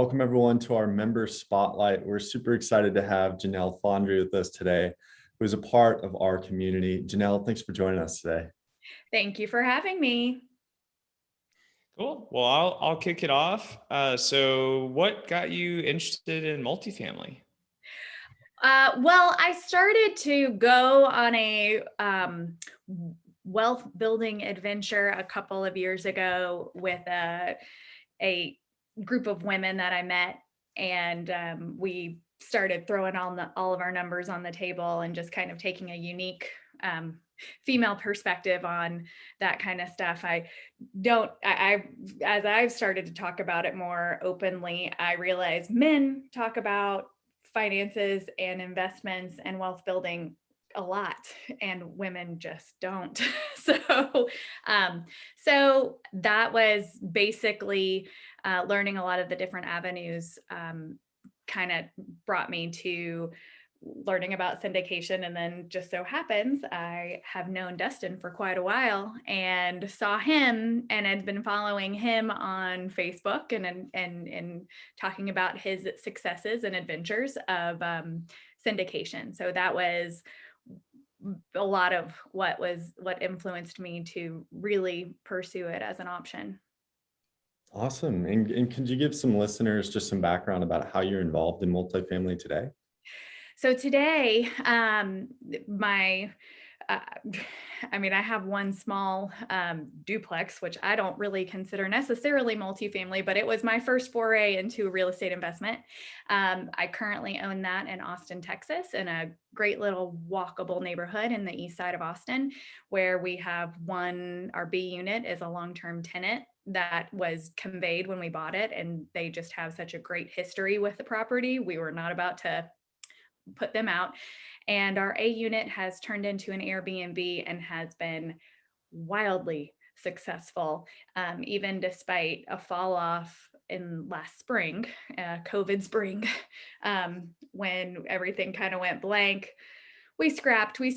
Welcome everyone to our member spotlight. We're super excited to have Janell Fondry with us today, who is a part of our community. Janell, thanks for joining us today. Thank you for having me. Cool. Well, I'll kick it off. So what got you interested in multifamily? Well, I started to go on a wealth building adventure a couple of years ago with a group of women that I met, and we started throwing all of our numbers on the table and just kind of taking a unique female perspective on that kind of stuff. As I've started to talk about it more openly, I realize men talk about finances and investments and wealth building a lot, and women just don't. Um, so that was basically learning a lot of the different avenues. Kind of brought me to learning about syndication, and then just so happens I have known Dustin for quite a while and saw him and had been following him on Facebook and talking about his successes and adventures of syndication. So that was a lot of what influenced me to really pursue it as an option. Awesome. And could you give some listeners just some background about how you're involved in multifamily today? So today, I have one small duplex, which I don't really consider necessarily multifamily, but it was my first foray into real estate investment. I currently own that in Austin, Texas, in a great little walkable neighborhood in the east side of Austin, where we have our B unit is a long-term tenant that was conveyed when we bought it, and they just have such a great history with the property. We were not about to put them out. And our A unit has turned into an Airbnb and has been wildly successful, even despite a fall off in last spring, COVID spring, when everything kind of went blank. We scrapped, we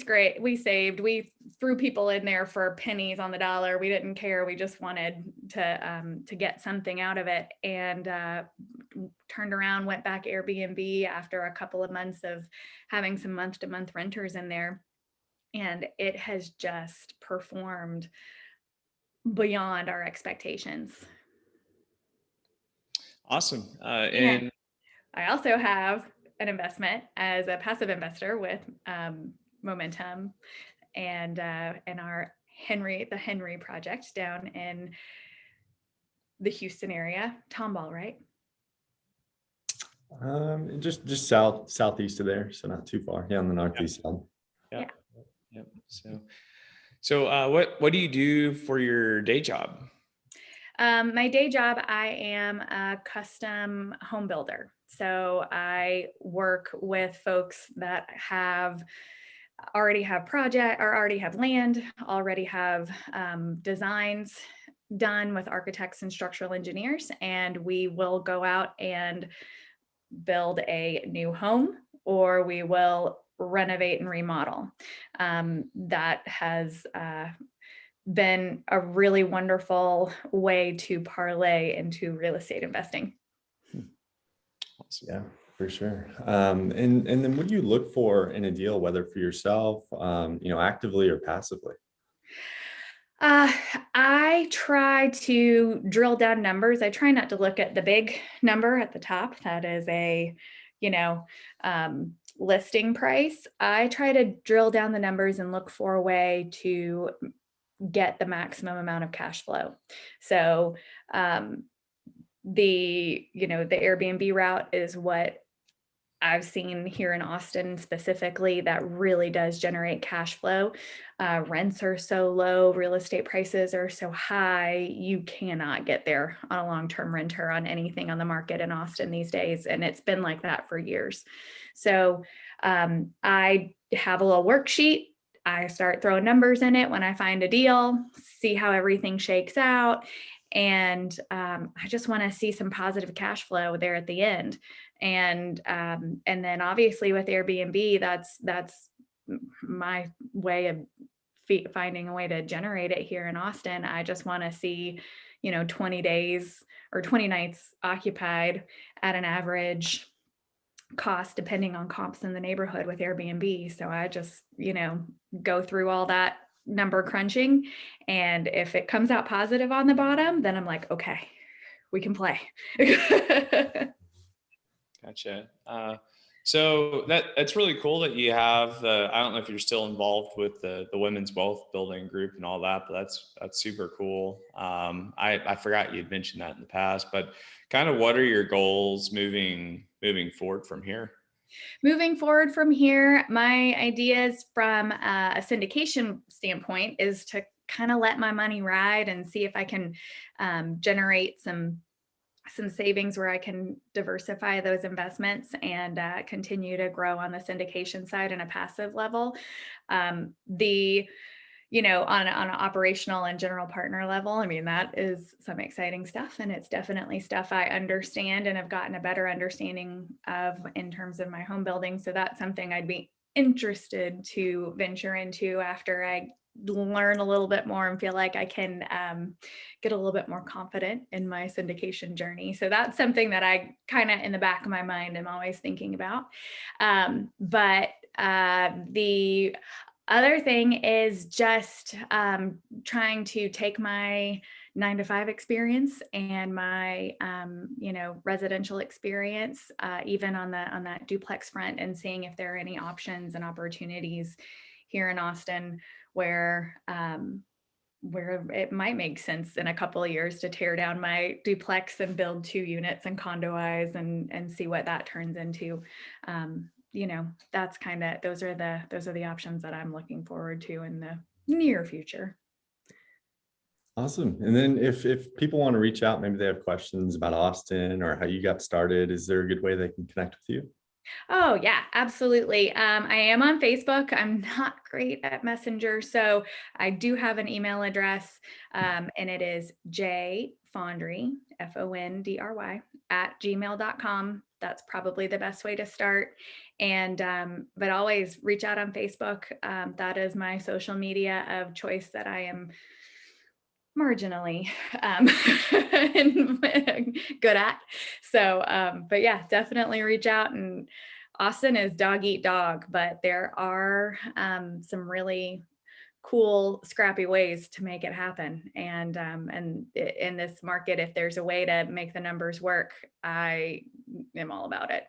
saved, we threw people in there for pennies on the dollar. We didn't care. We just wanted to get something out of it, and turned around, went back Airbnb after a couple of months of having some month-to-month renters in there. And it has just performed beyond our expectations. Awesome. And I also have an investment as a passive investor with Momentum and our the Henry project down in the Houston area. Tomball, right? Just southeast of there, so not too far. Yeah, on the northeast side. Yeah. So what do you do for your day job? My day job, I am a custom home builder. So I work with folks that already have land, already have designs done with architects and structural engineers, and we will go out and build a new home, or we will renovate and remodel. That has been a really wonderful way to parlay into real estate investing. Yeah, for sure. And then what do you look for in a deal, whether for yourself, actively or passively? I try to drill down numbers. I try not to look at the big number at the top. That is a, listing price. I try to drill down the numbers and look for a way to get the maximum amount of cash flow. So the Airbnb route is what I've seen here in Austin specifically that really does generate cash flow. Rents are so low, real estate prices are so high, you cannot get there on a long-term renter on anything on the market in Austin these days. And it's been like that for years. So I have a little worksheet. I start throwing numbers in it when I find a deal, see how everything shakes out. And I just want to see some positive cash flow there at the end. And then obviously with Airbnb, that's my way of finding a way to generate it here in Austin. I just want to see, 20 days or 20 nights occupied at an average cost depending on comps in the neighborhood with Airbnb. So I just, go through all that number crunching. And if it comes out positive on the bottom, then I'm like, okay, we can play. Gotcha. So that's really cool that you have the, I don't know if you're still involved with the women's wealth building group and all that, but that's super cool. I forgot you'd mentioned that in the past, but kind of what are your goals moving forward from here? Moving forward from here, my ideas from a syndication standpoint is to kind of let my money ride and see if I can generate some savings where I can diversify those investments and continue to grow on the syndication side in a passive level. The on an operational and general partner level, I mean, that is some exciting stuff. And it's definitely stuff I understand and have gotten a better understanding of in terms of my home building. So that's something I'd be interested to venture into after I learn a little bit more and feel like I can get a little bit more confident in my syndication journey. So that's something that I kind of in the back of my mind am always thinking about. But the other thing is just trying to take my 9 to 5 experience and my residential experience, even on that duplex front, and seeing if there are any options and opportunities here in Austin where it might make sense in a couple of years to tear down my duplex and build 2 units and condoize and see what that turns into. That's kind of, those are the options that I'm looking forward to in the near future. Awesome. And then if people want to reach out, maybe they have questions about Austin or how you got started, is there a good way they can connect with you? Oh yeah, absolutely. I am on Facebook. I'm not great at Messenger, so I do have an email address, and it is jfondry, Fondry, @gmail.com. That's probably the best way to start. And but always reach out on Facebook. That is my social media of choice that I am marginally good at. So, but yeah, definitely reach out. And Austin is dog eat dog, but there are some really cool, scrappy ways to make it happen. And in this market, if there's a way to make the numbers work, I am all about it.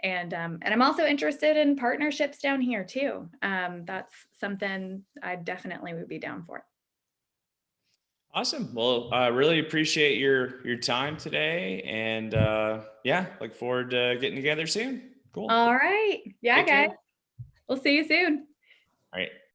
And I'm also interested in partnerships down here too. That's something I definitely would be down for. Awesome. Well, I really appreciate your time today, and yeah, look forward to getting together soon. Cool. All right. Yeah, Take care. guys. All We'll see you soon. right.